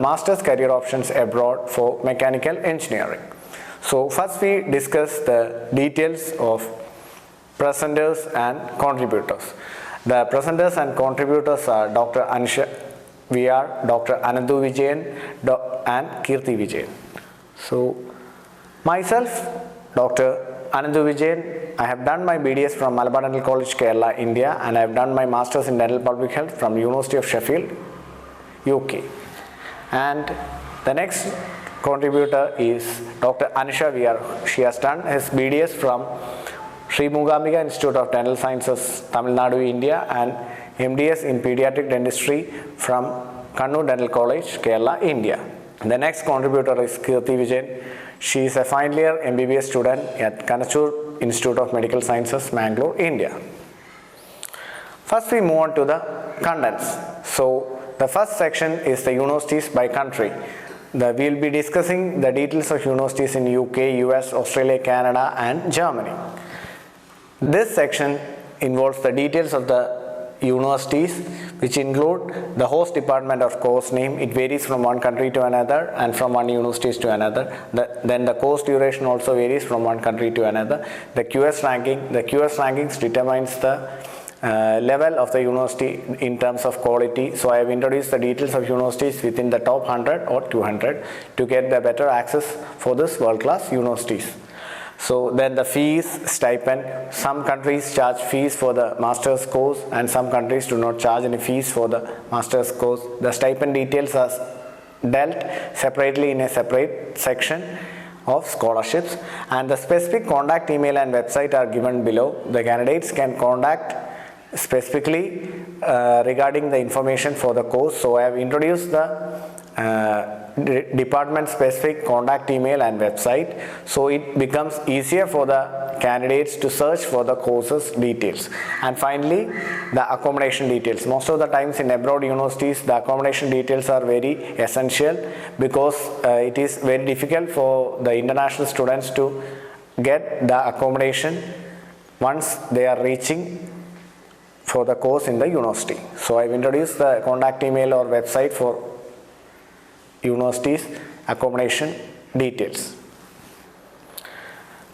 Master's career options abroad for mechanical engineering. So first we discuss the details of presenters and contributors. The presenters and contributors are Dr. Anusha VR, Dr. Anandu Vijayan and Kirti Vijayan. So myself, Dr. Anandu Vijayan, I have done my BDS from Malabar Dental College, Kerala, India, and I have done my Masters in Dental Public Health from University of Sheffield, UK. And the next contributor is Dr. Anusha VR. She has done his BDS from Sri Mookambika Institute of Dental Sciences, Tamil Nadu, India, and MDS in Pediatric Dentistry from Kannur Dental College, Kerala, India. The next contributor is Kirti Vijayan. She is a final year MBBS student at Kanachur Institute of Medical Sciences, Mangalore, India. First we move on to the contents. So the first section is the universities by country. We will be discussing the details of universities in UK, US, Australia, Canada and Germany. This section involves the details of the universities, which include the host department or course name. It varies from one country to another and from one university to another. Then the course duration also varies from one country to another. The QS ranking. The QS rankings determines the level of the university in terms of quality. So I have introduced the details of universities within the top 100 or 200 to get the better access for this world-class universities. So then the fees, stipend. Some countries charge fees for the master's course and some countries do not charge any fees for the master's course. The stipend details are dealt separately in a separate section of scholarships, and the specific contact email and website are given below. The candidates can contact specifically regarding the information for the course. So I have introduced the department specific contact email and website, so it becomes easier for the candidates to search for the courses details. And finally, the accommodation details. Most of the times in abroad universities, the accommodation details are very essential because it is very difficult for the international students to get the accommodation once they are reaching for the course in the university. So I have introduced the contact email or website for universities accommodation details.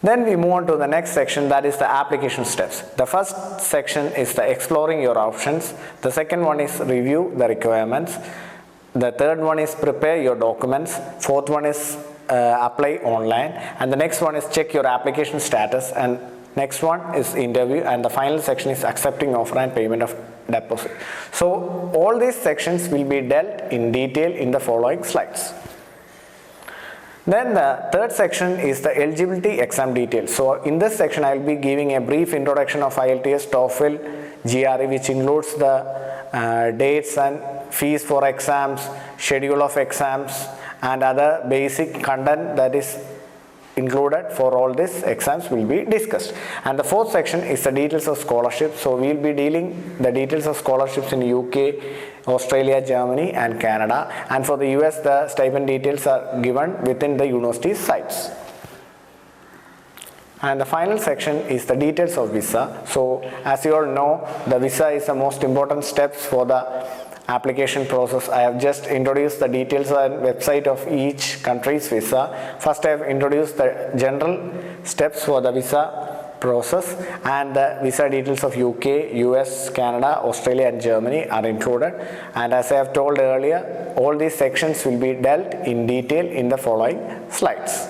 Then we move on to the next section, that is the application steps. The first section is the exploring your options. The second one is review the requirements. The third one is prepare your documents. Fourth one is apply online, and the next one is check your application status, and next one is interview, and the final section is accepting offer and payment of deposit. So all these sections will be dealt in detail in the following slides. Then the third section is the eligibility exam details. So in this section I will be giving a brief introduction of IELTS, TOEFL, GRE, which includes the dates and fees for exams, schedule of exams and other basic content that is included for all these exams will be discussed. And the fourth section is the details of scholarships. So we will be dealing the details of scholarships in UK, Australia, Germany and Canada, and for the US the stipend details are given within the university sites. And the final section is the details of visa. So as you all know, the visa is the most important steps for the application process. I have just introduced the details and website of each country's visa. First I have introduced the general steps for the visa process, and the visa details of UK, US, Canada, Australia and Germany are included. And as I have told earlier, all these sections will be dealt in detail in the following slides.